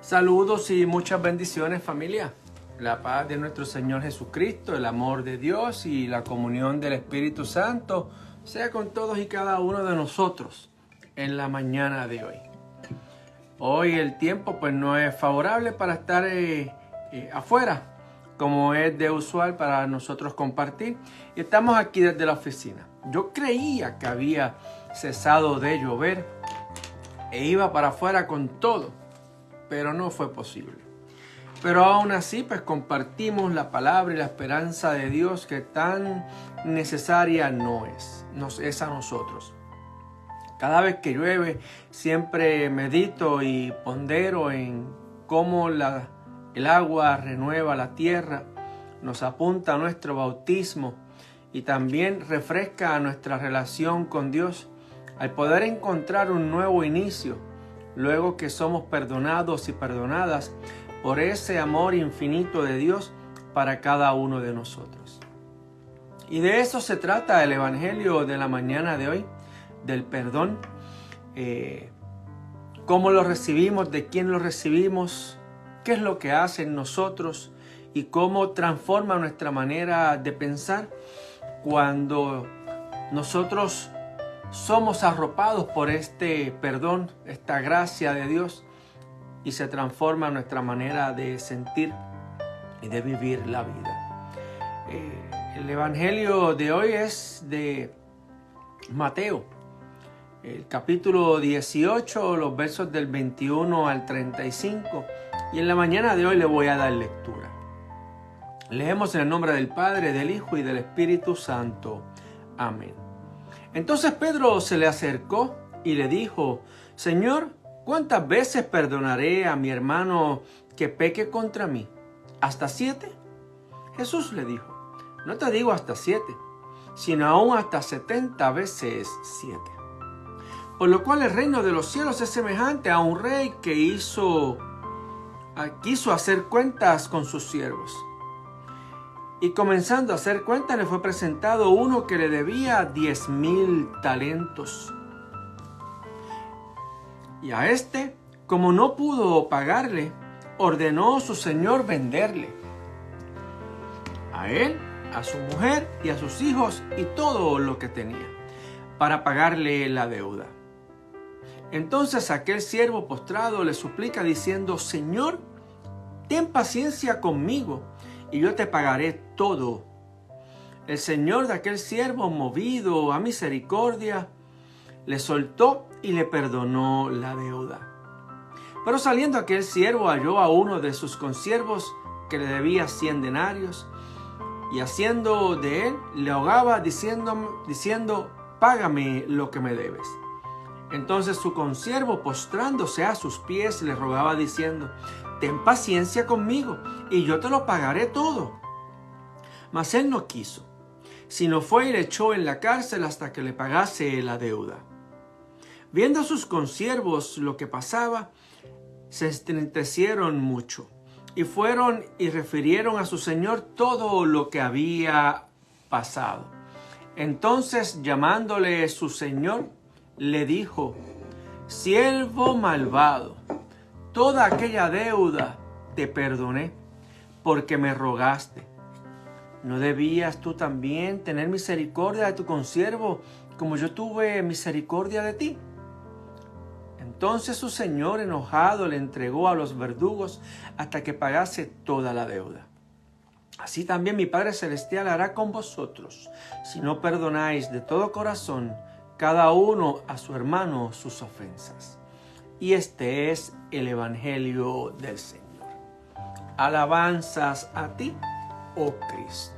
Saludos y muchas bendiciones, familia. La paz de nuestro Señor Jesucristo, el amor de Dios y la comunión del Espíritu Santo sea con todos y cada uno de nosotros en la mañana de hoy. Hoy el tiempo pues no es favorable para estar afuera, como es de usual para nosotros compartir. Y estamos aquí desde la oficina. Yo creía que había cesado de llover e iba para afuera con todo, pero no fue posible. Pero aún así, pues compartimos la palabra y la esperanza de Dios que tan necesaria nos es a nosotros. Cada vez que llueve, siempre medito y pondero en cómo el agua renueva la tierra, nos apunta a nuestro bautismo y también refresca nuestra relación con Dios al poder encontrar un nuevo inicio, luego que somos perdonados y perdonadas por ese amor infinito de Dios para cada uno de nosotros. Y de eso se trata el Evangelio de la mañana de hoy, del perdón. Cómo lo recibimos, de quién lo recibimos, qué es lo que hace en nosotros y cómo transforma nuestra manera de pensar cuando nosotros somos arropados por este perdón, esta gracia de Dios, y se transforma nuestra manera de sentir y de vivir la vida. El Evangelio de hoy es de Mateo, el capítulo 18, los versos del 21 al 35, y en la mañana de hoy le voy a dar lectura. Leemos en el nombre del Padre, del Hijo y del Espíritu Santo. Amén. Entonces Pedro se le acercó y le dijo: Señor, ¿cuántas veces perdonaré a mi hermano que peque contra mí? ¿Hasta 7? Jesús le dijo: No te digo hasta 7, sino aún hasta 70 veces 7. Por lo cual el reino de los cielos es semejante a un rey que quiso hacer cuentas con sus siervos. Y comenzando a hacer cuentas, le fue presentado uno que le debía 10,000 talentos. Y a este, como no pudo pagarle, ordenó su señor venderle, a él, a su mujer y a sus hijos y todo lo que tenía, para pagarle la deuda. Entonces aquel siervo postrado le suplica diciendo: Señor, ten paciencia conmigo y yo te pagaré todo. El señor de aquel siervo, movido a misericordia, le soltó y le perdonó la deuda. Pero saliendo aquel siervo halló a uno de sus consiervos que le debía 100 denarios, y haciendo de él le ahogaba diciendo: Págame lo que me debes. Entonces su consiervo, postrándose a sus pies, le rogaba diciendo: Ten paciencia conmigo y yo te lo pagaré todo. Mas él no quiso, sino fue y le echó en la cárcel hasta que le pagase la deuda. Viendo sus consiervos lo que pasaba, se entristecieron mucho y fueron y refirieron a su señor todo lo que había pasado. Entonces, llamándole su señor, le dijo: Siervo malvado, toda aquella deuda te perdoné, porque me rogaste. ¿No debías tú también tener misericordia de tu consiervo, como yo tuve misericordia de ti? Entonces su señor, enojado, le entregó a los verdugos hasta que pagase toda la deuda. Así también mi Padre Celestial hará con vosotros, si no perdonáis de todo corazón cada uno a su hermano sus ofensas. Y este es el Evangelio del Señor. Alabanzas a ti, oh Cristo.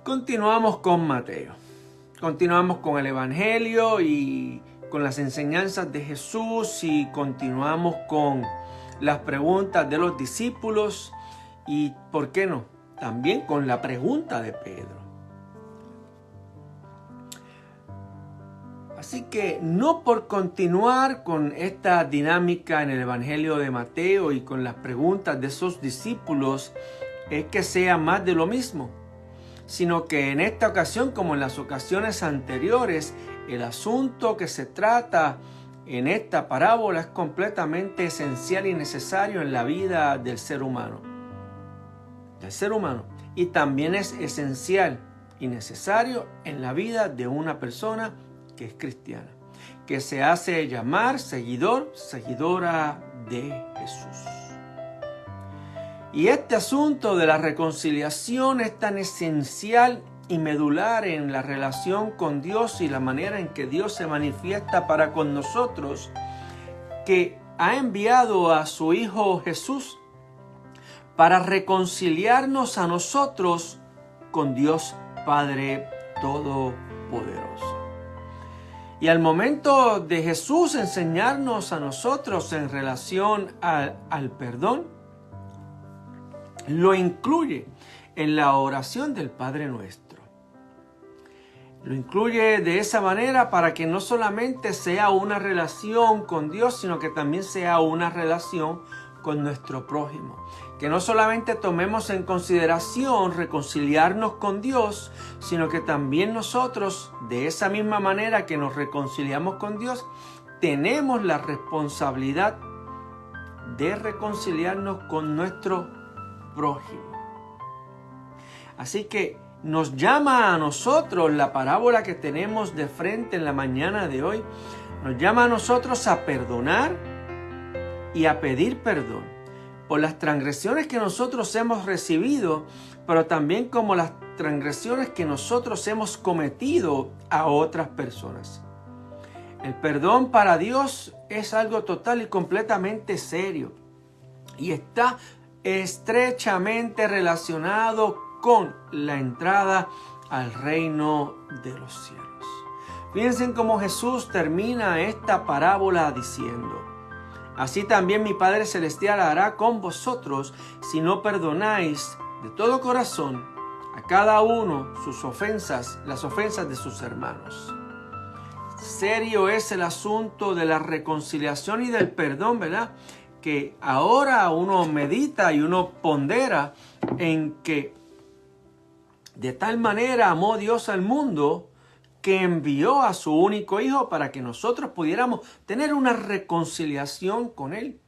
Continuamos con Mateo. Continuamos con el Evangelio y con las enseñanzas de Jesús, y continuamos con las preguntas de los discípulos y, ¿por qué no?, también con la pregunta de Pedro. Así que no por continuar con esta dinámica en el Evangelio de Mateo y con las preguntas de esos discípulos es que sea más de lo mismo, sino que en esta ocasión, como en las ocasiones anteriores, el asunto que se trata en esta parábola es completamente esencial y necesario en la vida del ser humano. Y también es esencial y necesario en la vida de una persona que es cristiana, que se hace llamar seguidor, seguidora de Jesús. Y este asunto de la reconciliación es tan esencial y medular en la relación con Dios y la manera en que Dios se manifiesta para con nosotros, que ha enviado a su Hijo Jesús para reconciliarnos a nosotros con Dios Padre Todopoderoso. Y al momento de Jesús enseñarnos a nosotros en relación al perdón, lo incluye en la oración del Padre Nuestro. Lo incluye de esa manera para que no solamente sea una relación con Dios, sino que también sea una relación con nuestro prójimo. Que no solamente tomemos en consideración reconciliarnos con Dios, sino que también nosotros, de esa misma manera que nos reconciliamos con Dios, tenemos la responsabilidad de reconciliarnos con nuestro prójimo. Así que nos llama a nosotros la parábola que tenemos de frente en la mañana de hoy. Nos llama a nosotros a perdonar y a pedir perdón por las transgresiones que nosotros hemos recibido, pero también como las transgresiones que nosotros hemos cometido a otras personas. El perdón para Dios es algo total y completamente serio y está estrechamente relacionado con la entrada al reino de los cielos. Fíjense cómo Jesús termina esta parábola diciendo: así también mi Padre Celestial hará con vosotros si no perdonáis de todo corazón a cada uno sus ofensas, las ofensas de sus hermanos. Serio es el asunto de la reconciliación y del perdón, ¿verdad? Que ahora uno medita y uno pondera en que de tal manera amó Dios al mundo que envió a su único Hijo para que nosotros pudiéramos tener una reconciliación con Él.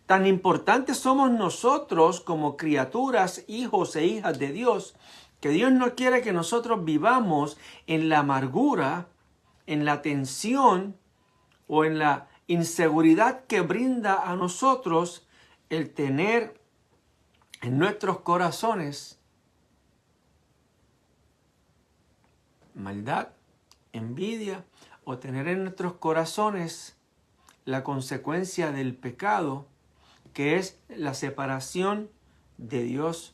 Tan importantes somos nosotros como criaturas, hijos e hijas de Dios, que Dios no quiere que nosotros vivamos en la amargura, en la tensión o en la inseguridad que brinda a nosotros el tener en nuestros corazones maldad, envidia, o tener en nuestros corazones la consecuencia del pecado, que es la separación de Dios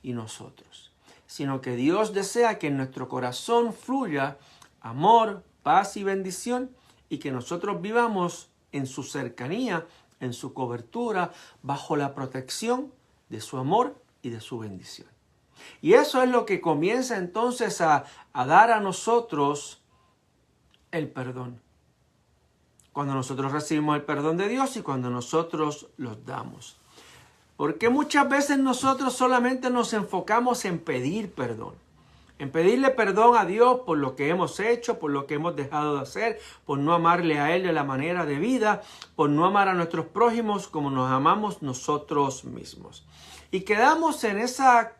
y nosotros. Sino que Dios desea que en nuestro corazón fluya amor, paz y bendición, y que nosotros vivamos en su cercanía, en su cobertura, bajo la protección de su amor y de su bendición. Y eso es lo que comienza entonces a dar a nosotros el perdón. Cuando nosotros recibimos el perdón de Dios y cuando nosotros los damos. Porque muchas veces nosotros solamente nos enfocamos en pedir perdón. En pedirle perdón a Dios por lo que hemos hecho, por lo que hemos dejado de hacer, por no amarle a Él de la manera debida, por no amar a nuestros prójimos como nos amamos nosotros mismos. Y quedamos en esa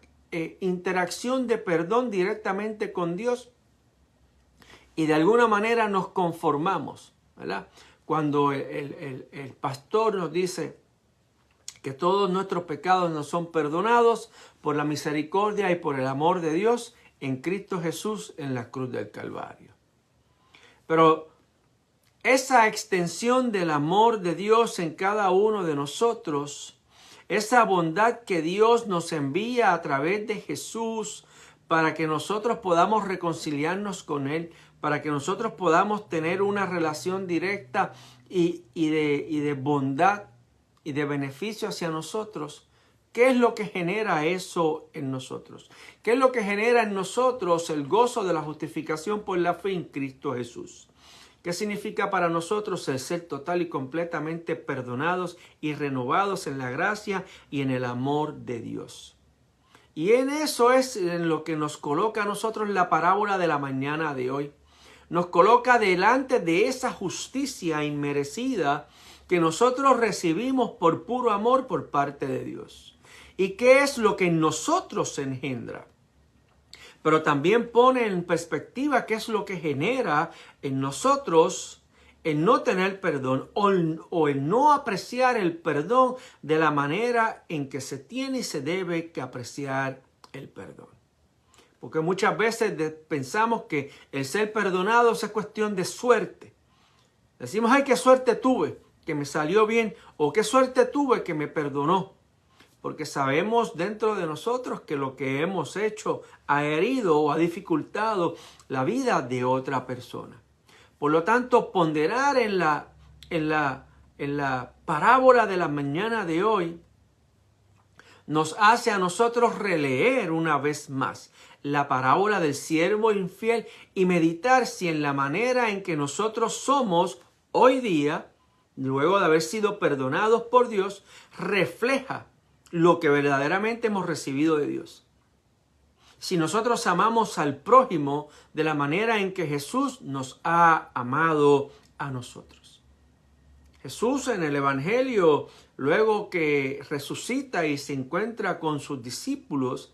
interacción de perdón directamente con Dios y de alguna manera nos conformamos, ¿verdad? Cuando el pastor nos dice que todos nuestros pecados nos son perdonados por la misericordia y por el amor de Dios en Cristo Jesús en la cruz del Calvario. Pero esa extensión del amor de Dios en cada uno de nosotros, esa bondad que Dios nos envía a través de Jesús para que nosotros podamos reconciliarnos con Él, para que nosotros podamos tener una relación directa y de bondad y de beneficio hacia nosotros. ¿Qué es lo que genera eso en nosotros? ¿Qué es lo que genera en nosotros el gozo de la justificación por la fe en Cristo Jesús? ¿Qué significa para nosotros el ser total y completamente perdonados y renovados en la gracia y en el amor de Dios? Y en eso es en lo que nos coloca a nosotros la parábola de la mañana de hoy. nos coloca delante de esa justicia inmerecida que nosotros recibimos por puro amor por parte de Dios. ¿Y qué es lo que en nosotros se engendra? Pero también pone en perspectiva qué es lo que genera en nosotros el no tener perdón o el no apreciar el perdón de la manera en que se tiene y se debe que apreciar el perdón. Porque muchas veces pensamos que el ser perdonado es cuestión de suerte. Decimos, ay, qué suerte tuve, que me salió bien, o qué suerte tuve que me perdonó. Porque sabemos dentro de nosotros que lo que hemos hecho ha herido o ha dificultado la vida de otra persona. Por lo tanto, ponderar en la parábola de la mañana de hoy nos hace a nosotros releer una vez más la parábola del siervo infiel y meditar si en la manera en que nosotros somos hoy día, luego de haber sido perdonados por Dios, refleja lo que verdaderamente hemos recibido de Dios. Si nosotros amamos al prójimo de la manera en que Jesús nos ha amado a nosotros. Jesús en el Evangelio, luego que resucita y se encuentra con sus discípulos,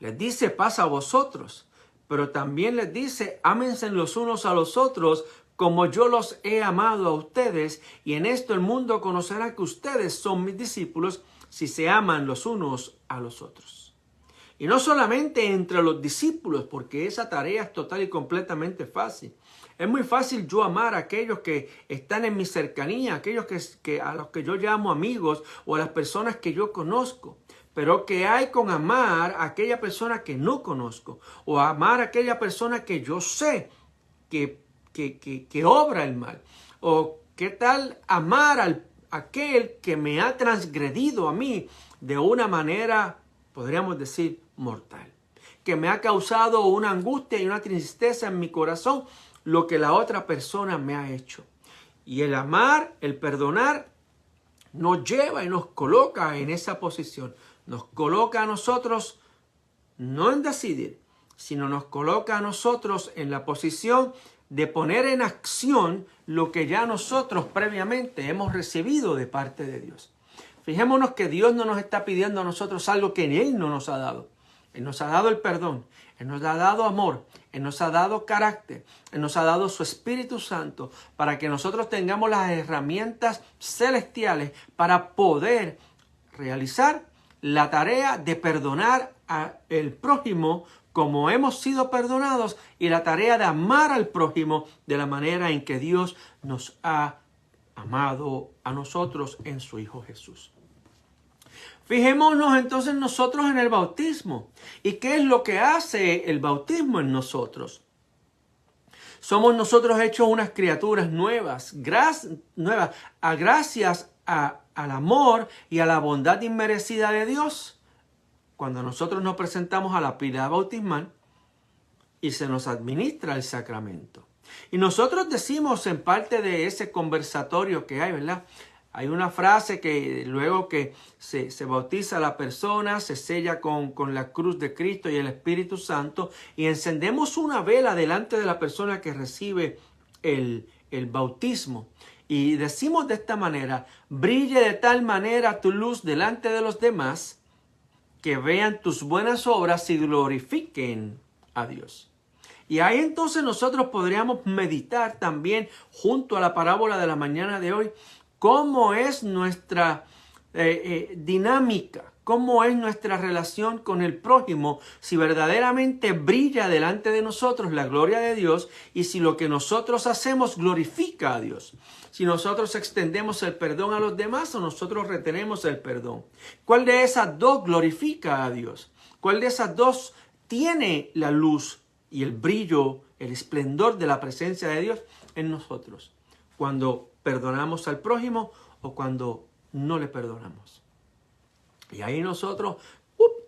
les dice, paz a vosotros, pero también les dice, ámense los unos a los otros como yo los he amado a ustedes, y en esto el mundo conocerá que ustedes son mis discípulos si se aman los unos a los otros. Y no solamente entre los discípulos, porque esa tarea es total y completamente fácil. Es muy fácil yo amar a aquellos que están en mi cercanía, aquellos que a los que yo llamo amigos o a las personas que yo conozco. Pero ¿qué hay con amar a aquella persona que no conozco? O amar a aquella persona que yo sé que obra el mal. O qué tal amar a aquel que me ha transgredido a mí de una manera, podríamos decir, mortal. Que me ha causado una angustia y una tristeza en mi corazón, lo que la otra persona me ha hecho. Y el amar, el perdonar, nos lleva y nos coloca en esa posición. Nos coloca a nosotros, no en decidir, sino nos coloca a nosotros en la posición de poner en acción lo que ya nosotros previamente hemos recibido de parte de Dios. Fijémonos que Dios no nos está pidiendo a nosotros algo que Él no nos ha dado. Él nos ha dado el perdón, Él nos ha dado amor, Él nos ha dado carácter, Él nos ha dado su Espíritu Santo para que nosotros tengamos las herramientas celestiales para poder realizar la tarea de perdonar al prójimo como hemos sido perdonados y la tarea de amar al prójimo de la manera en que Dios nos ha amado a nosotros en su Hijo Jesús. Fijémonos entonces nosotros en el bautismo. ¿Y qué es lo que hace el bautismo en nosotros? Somos nosotros hechos unas criaturas nuevas, gracias al amor y a la bondad inmerecida de Dios. Cuando nosotros nos presentamos a la pila bautismal y se nos administra el sacramento. Y nosotros decimos en parte de ese conversatorio que hay, ¿verdad? Hay una frase que luego que se bautiza a la persona, se sella con la cruz de Cristo y el Espíritu Santo y encendemos una vela delante de la persona que recibe el bautismo. Y decimos de esta manera, brille de tal manera tu luz delante de los demás que vean tus buenas obras y glorifiquen a Dios. Y ahí entonces nosotros podríamos meditar también junto a la parábola de la mañana de hoy cómo es nuestra dinámica, cómo es nuestra relación con el prójimo, si verdaderamente brilla delante de nosotros la gloria de Dios y si lo que nosotros hacemos glorifica a Dios. Si nosotros extendemos el perdón a los demás o nosotros retenemos el perdón. ¿Cuál de esas dos glorifica a Dios? ¿Cuál de esas dos tiene la luz y el brillo, el esplendor de la presencia de Dios en nosotros? Cuando perdonamos al prójimo o cuando no le perdonamos. Y ahí nosotros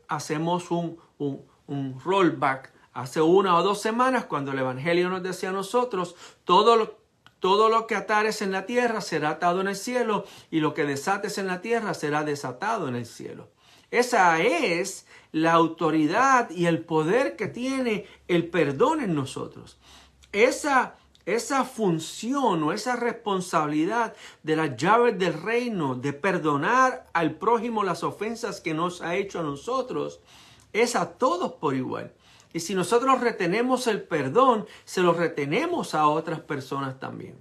hacemos un rollback. Hace 1 o 2 semanas cuando el Evangelio nos decía a nosotros, todo lo que atares en la tierra será atado en el cielo y lo que desates en la tierra será desatado en el cielo. Esa es la autoridad y el poder que tiene el perdón en nosotros. Esa función o esa responsabilidad de las llaves del reino, de perdonar al prójimo las ofensas que nos ha hecho a nosotros, es a todos por igual. Y si nosotros retenemos el perdón, se lo retenemos a otras personas también.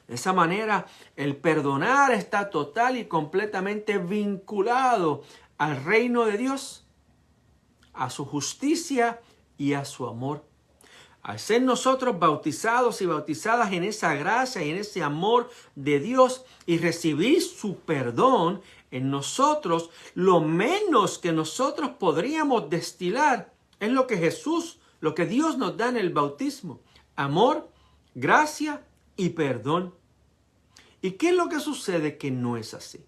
De esa manera, el perdonar está total y completamente vinculado al reino de Dios, a su justicia y a su amor. Al ser nosotros bautizados y bautizadas en esa gracia y en ese amor de Dios y recibir su perdón en nosotros, lo menos que nosotros podríamos destilar es lo que Dios nos da en el bautismo: amor, gracia y perdón. ¿Y qué es lo que sucede que no es así?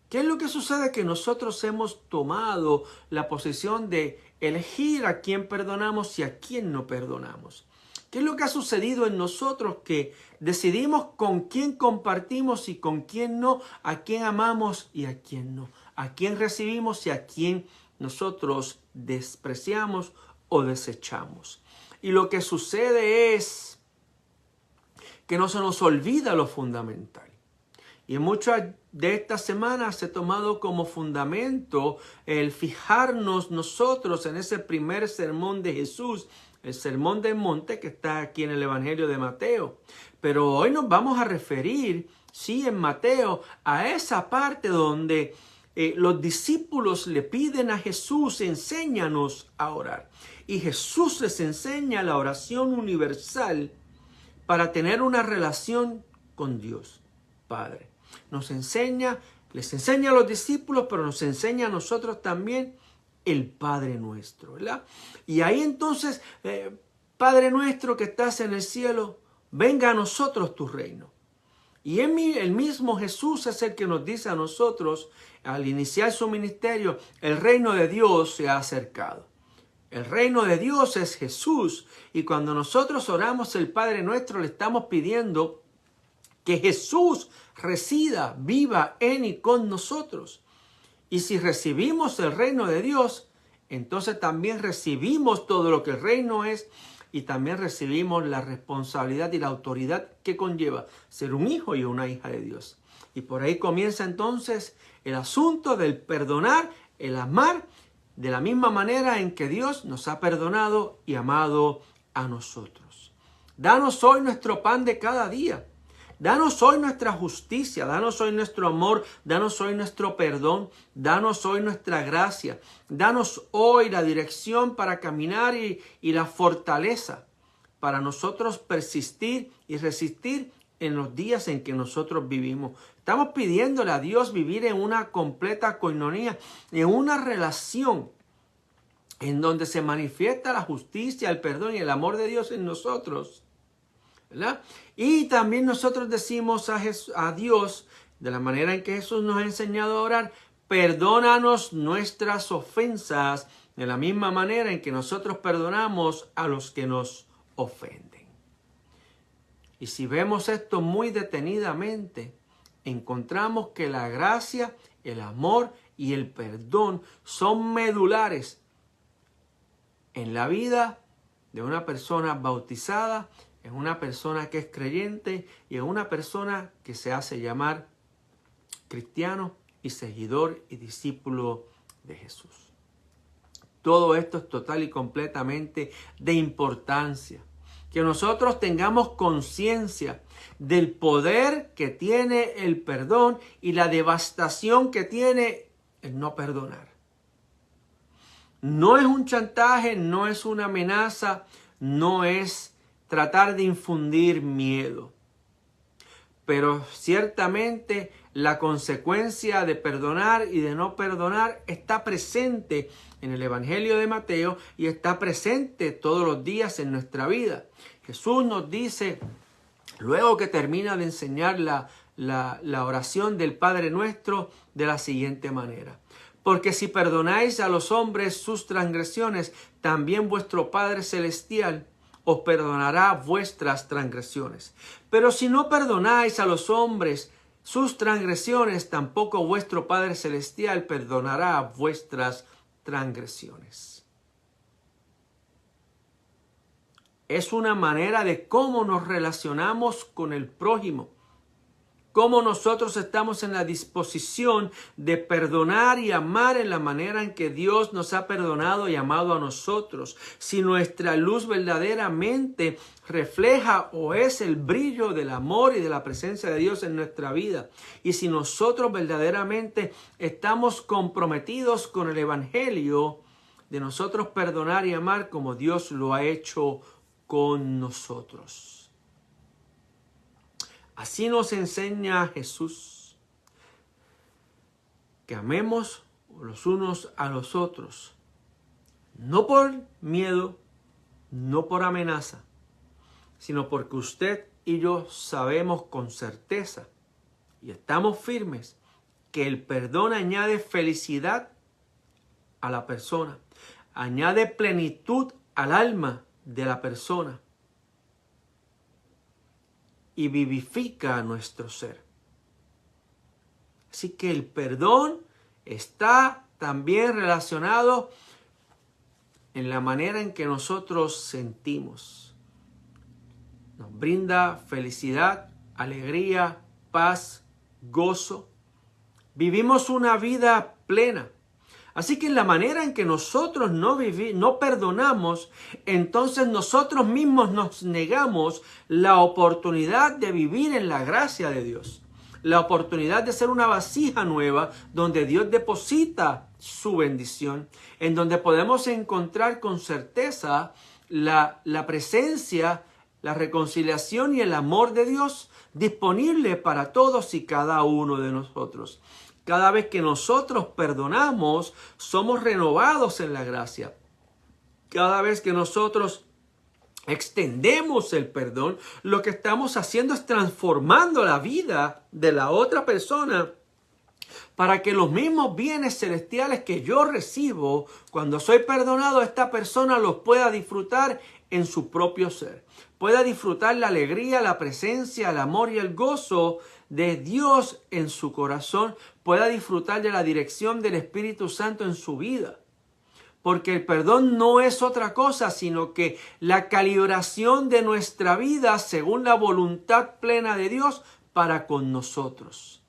¿Qué es lo que sucede? Que nosotros hemos tomado la posición de elegir a quién perdonamos y a quién no perdonamos. ¿Qué es lo que ha sucedido en nosotros? Que decidimos con quién compartimos y con quién no, a quién amamos y a quién no, a quién recibimos y a quién nosotros despreciamos o desechamos. Y lo que sucede es que no se nos olvida lo fundamental. Y en muchas de estas semanas he tomado como fundamento el fijarnos nosotros en ese primer sermón de Jesús, el sermón del monte que está aquí en el Evangelio de Mateo. Pero hoy nos vamos a referir, sí, en Mateo, a esa parte donde los discípulos le piden a Jesús: enséñanos a orar. Y Jesús les enseña la oración universal para tener una relación con Dios Padre. Les enseña a los discípulos, pero nos enseña a nosotros también el Padre nuestro, ¿verdad? Y ahí entonces, Padre nuestro que estás en el cielo, venga a nosotros tu reino. Y el mismo Jesús es el que nos dice a nosotros, al iniciar su ministerio: el reino de Dios se ha acercado. El reino de Dios es Jesús. Y cuando nosotros oramos el Padre nuestro, le estamos pidiendo que Jesús resida, viva en y con nosotros. Y si recibimos el reino de Dios, entonces también recibimos todo lo que el reino es y también recibimos la responsabilidad y la autoridad que conlleva ser un hijo y una hija de Dios. Y por ahí comienza entonces el asunto del perdonar, el amar, de la misma manera en que Dios nos ha perdonado y amado a nosotros. Danos hoy nuestro pan de cada día. Danos hoy nuestra justicia, danos hoy nuestro amor, danos hoy nuestro perdón, danos hoy nuestra gracia, danos hoy la dirección para caminar y la fortaleza para nosotros persistir y resistir en los días en que nosotros vivimos. Estamos pidiéndole a Dios vivir en una completa coinonía, en una relación en donde se manifiesta la justicia, el perdón y el amor de Dios en nosotros, ¿verdad? Y también nosotros decimos a Dios, de la manera en que Jesús nos ha enseñado a orar: perdónanos nuestras ofensas, de la misma manera en que nosotros perdonamos a los que nos ofenden. Y si vemos esto muy detenidamente, encontramos que la gracia, el amor y el perdón son medulares en la vida de una persona bautizada, en una persona que es creyente y en una persona que se hace llamar cristiano y seguidor y discípulo de Jesús. Todo esto es total y completamente de importancia. Que nosotros tengamos conciencia del poder que tiene el perdón y la devastación que tiene el no perdonar. No es un chantaje, no es una amenaza, no es tratar de infundir miedo. Pero ciertamente la consecuencia de perdonar y de no perdonar está presente en el Evangelio de Mateo y está presente todos los días en nuestra vida. Jesús nos dice, luego que termina de enseñar la oración del Padre Nuestro, de la siguiente manera: porque si perdonáis a los hombres sus transgresiones, también vuestro Padre Celestial os perdonará vuestras transgresiones. Pero si no perdonáis a los hombres sus transgresiones, tampoco vuestro Padre Celestial perdonará vuestras transgresiones. Es una manera de cómo nos relacionamos con el prójimo. Cómo nosotros estamos en la disposición de perdonar y amar en la manera en que Dios nos ha perdonado y amado a nosotros. Si nuestra luz verdaderamente refleja o es el brillo del amor y de la presencia de Dios en nuestra vida. Y si nosotros verdaderamente estamos comprometidos con el Evangelio de nosotros perdonar y amar como Dios lo ha hecho con nosotros. Así nos enseña Jesús que amemos los unos a los otros, no por miedo, no por amenaza, sino porque usted y yo sabemos con certeza y estamos firmes que el perdón añade felicidad a la persona, añade plenitud al alma de la persona y vivifica nuestro ser. Así que el perdón está también relacionado en la manera en que nosotros sentimos. Nos brinda felicidad, alegría, paz, gozo. Vivimos una vida plena. Así que en la manera en que nosotros no perdonamos, entonces nosotros mismos nos negamos la oportunidad de vivir en la gracia de Dios. La oportunidad de ser una vasija nueva donde Dios deposita su bendición, en donde podemos encontrar con certeza la presencia, la reconciliación y el amor de Dios disponible para todos y cada uno de nosotros. Cada vez que nosotros perdonamos, somos renovados en la gracia. Cada vez que nosotros extendemos el perdón, lo que estamos haciendo es transformando la vida de la otra persona para que los mismos bienes celestiales que yo recibo cuando soy perdonado, esta persona los pueda disfrutar en su propio ser. Pueda disfrutar la alegría, la presencia, el amor y el gozo de Dios en su corazón. Pueda disfrutar de la dirección del Espíritu Santo en su vida. Porque el perdón no es otra cosa, sino que la calibración de nuestra vida según la voluntad plena de Dios para con nosotros.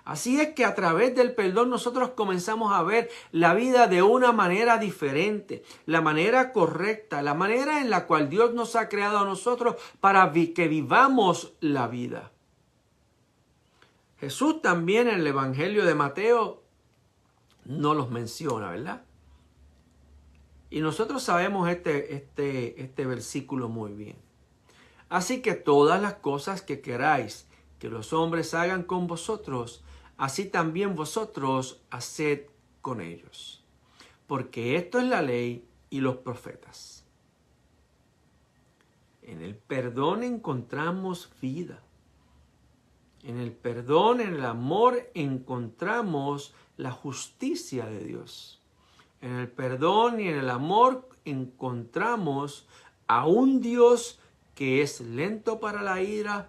Así es que a través del perdón nosotros comenzamos a ver la vida de una manera diferente, la manera correcta, la manera en la cual Dios nos ha creado a nosotros para que vivamos la vida. Jesús también en el Evangelio de Mateo no los menciona, ¿verdad? Y nosotros sabemos este versículo muy bien. Así que todas las cosas que queráis que los hombres hagan con vosotros, así también vosotros haced con ellos. Porque esto es la ley y los profetas. En el perdón encontramos vida. En el perdón, en el amor, encontramos la justicia de Dios. En el perdón y en el amor encontramos a un Dios que es lento para la ira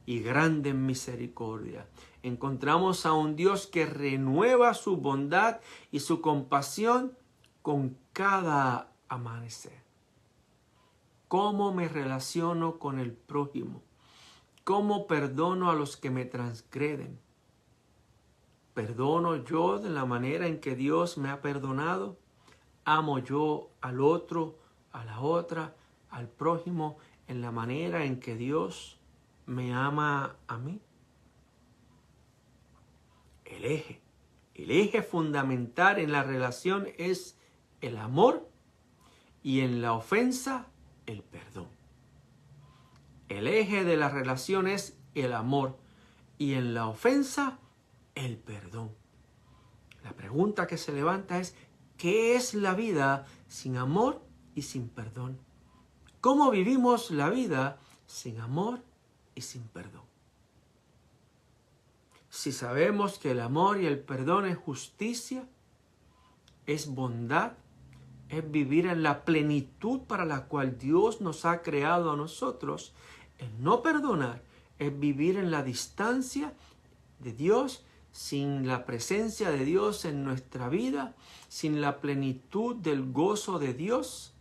y grande en misericordia. Encontramos a un Dios que renueva su bondad y su compasión con cada amanecer. ¿Cómo me relaciono con el prójimo? ¿Cómo perdono a los que me transgreden? ¿Perdono yo de la manera en que Dios me ha perdonado? ¿Amo yo al otro, a la otra, al prójimo en la manera en que Dios me ama a mí? El eje fundamental en la relación es el amor y en la ofensa el perdón. El eje de la relación es el amor y en la ofensa el perdón. La pregunta que se levanta es, ¿qué es la vida sin amor y sin perdón? ¿Cómo vivimos la vida sin amor y sin perdón? Si sabemos que el amor y el perdón es justicia, es bondad, es vivir en la plenitud para la cual Dios nos ha creado a nosotros, el no perdonar es vivir en la distancia de Dios sin la presencia de Dios en nuestra vida, sin la plenitud del gozo de Dios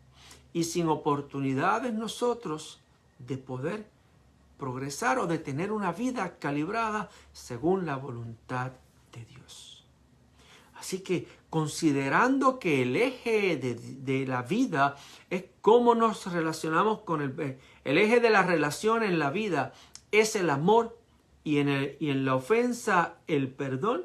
y sin oportunidades nosotros de poder progresar o de tener una vida calibrada según la voluntad de Dios. Así que considerando que el eje de la vida es cómo nos relacionamos con el eje de la relación en la vida es el amor y en la ofensa el perdón,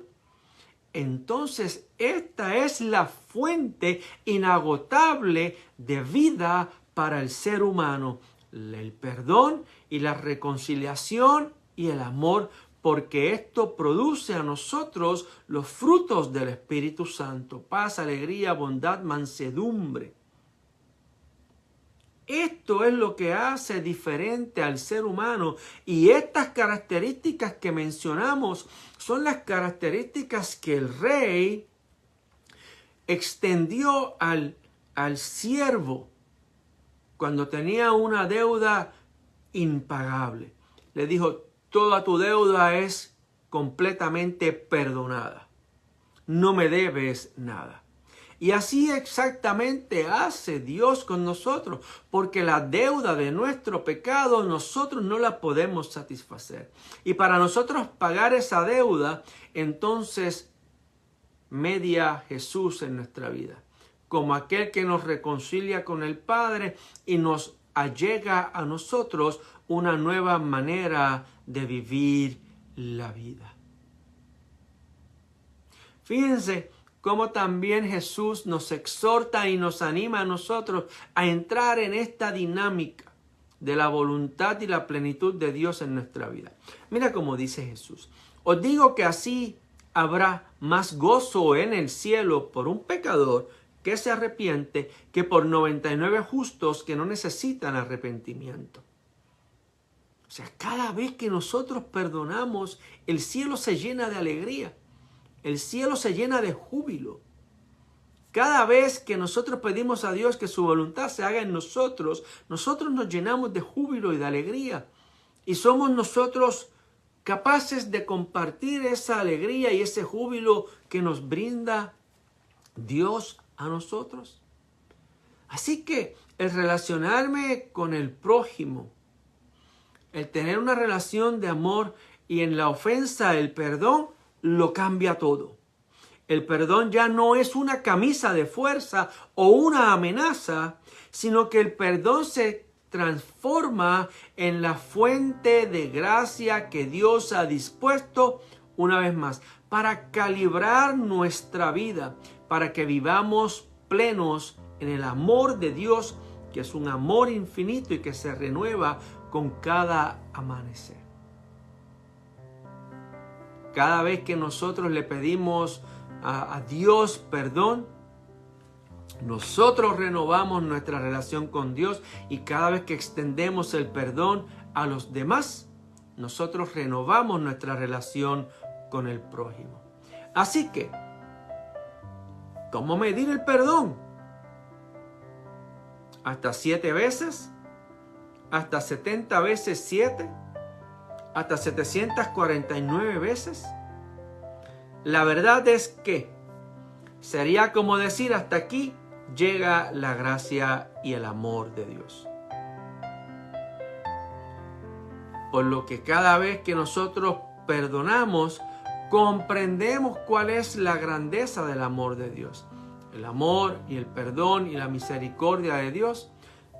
entonces esta es la fuente inagotable de vida para el ser humano, el perdón y la reconciliación y el amor, porque esto produce a nosotros los frutos del Espíritu Santo: paz, alegría, bondad, mansedumbre. Esto es lo que hace diferente al ser humano, y estas características que mencionamos son las características que el rey extendió al siervo cuando tenía una deuda impagable. Le dijo: toda tu deuda es completamente perdonada, no me debes nada. Y así exactamente hace Dios con nosotros, porque la deuda de nuestro pecado nosotros no la podemos satisfacer. Y para nosotros pagar esa deuda, entonces media Jesús en nuestra vida, como aquel que nos reconcilia con el Padre y nos allega a nosotros una nueva manera de vivir la vida. Fíjense cómo también Jesús nos exhorta y nos anima a nosotros a entrar en esta dinámica de la voluntad y la plenitud de Dios en nuestra vida. Mira cómo dice Jesús: os digo que así habrá más gozo en el cielo por un pecador que se arrepiente que por 99 justos que no necesitan arrepentimiento. O sea, cada vez que nosotros perdonamos, el cielo se llena de alegría. El cielo se llena de júbilo. Cada vez que nosotros pedimos a Dios que su voluntad se haga en nosotros, nosotros nos llenamos de júbilo y de alegría. Y somos nosotros capaces de compartir esa alegría y ese júbilo que nos brinda Dios a nosotros. Así que el relacionarme con el prójimo, el tener una relación de amor y en la ofensa el perdón, lo cambia todo. El perdón ya no es una camisa de fuerza o una amenaza, sino que el perdón se transforma en la fuente de gracia que Dios ha dispuesto, una vez más, para calibrar nuestra vida, para que vivamos plenos en el amor de Dios, que es un amor infinito y que se renueva con cada amanecer. Cada vez que nosotros le pedimos a Dios perdón, nosotros renovamos nuestra relación con Dios, y cada vez que extendemos el perdón a los demás, nosotros renovamos nuestra relación con el prójimo. Así que, ¿cómo medir el perdón? ¿Hasta 7 veces? ¿Hasta 70 veces 7? ¿Hasta 749 veces? La verdad es que sería como decir: hasta aquí llega la gracia y el amor de Dios. Por lo que cada vez que nosotros perdonamos, comprendemos cuál es la grandeza del amor de Dios. El amor y el perdón y la misericordia de Dios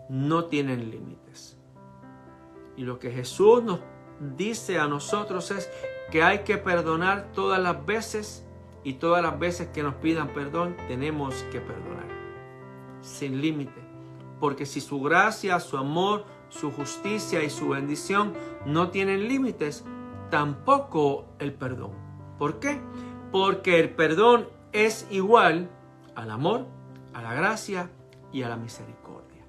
no tienen límites. Y lo que Jesús nos dice a nosotros es que hay que perdonar todas las veces, y todas las veces que nos pidan perdón tenemos que perdonar sin límite, porque si su gracia, su amor, su justicia y su bendición no tienen límites, tampoco el perdón. ¿Por qué? Porque el perdón es igual al amor, a la gracia y a la misericordia.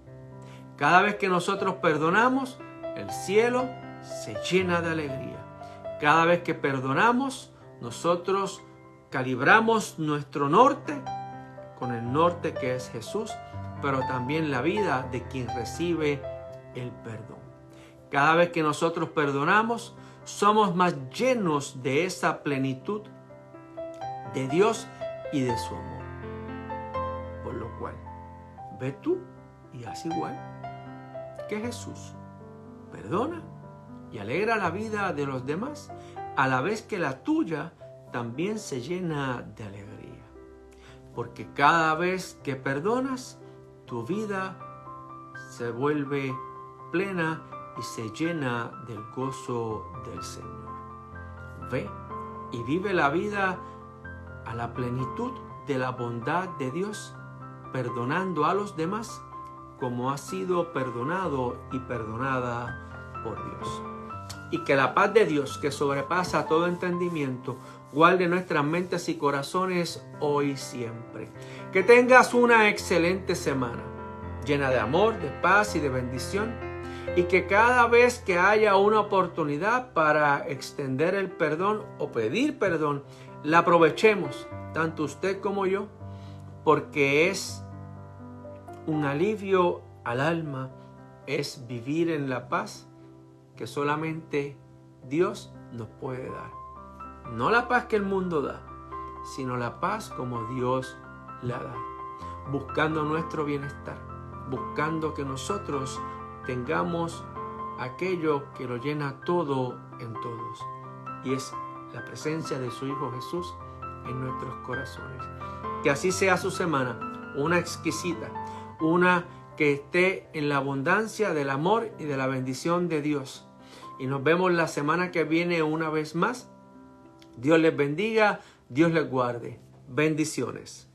Cada vez que nosotros perdonamos, el cielo se llena de alegría. Cada vez que perdonamos, nosotros calibramos nuestro norte con el norte que es Jesús, pero también la vida de quien recibe el perdón. Cada vez que nosotros perdonamos, somos más llenos de esa plenitud de Dios y de su amor. Por lo cual, ve tú y haz igual que Jesús. Perdona y alegra la vida de los demás, a la vez que la tuya también se llena de alegría. Porque cada vez que perdonas, tu vida se vuelve plena y se llena del gozo del Señor. Ve y vive la vida a la plenitud de la bondad de Dios, perdonando a los demás como has sido perdonado y perdonada por Dios. Y que la paz de Dios, que sobrepasa todo entendimiento, guarde nuestras mentes y corazones hoy y siempre. Que tengas una excelente semana, llena de amor, de paz y de bendición. Y que cada vez que haya una oportunidad para extender el perdón o pedir perdón, la aprovechemos, tanto usted como yo, porque es un alivio al alma, es vivir en la paz que solamente Dios nos puede dar. No la paz que el mundo da, sino la paz como Dios la da. Buscando nuestro bienestar, buscando que nosotros tengamos aquello que lo llena todo en todos. Y es la presencia de su Hijo Jesús en nuestros corazones. Que así sea su semana, una exquisita, una que esté en la abundancia del amor y de la bendición de Dios. Y nos vemos la semana que viene una vez más. Dios les bendiga, Dios les guarde. Bendiciones.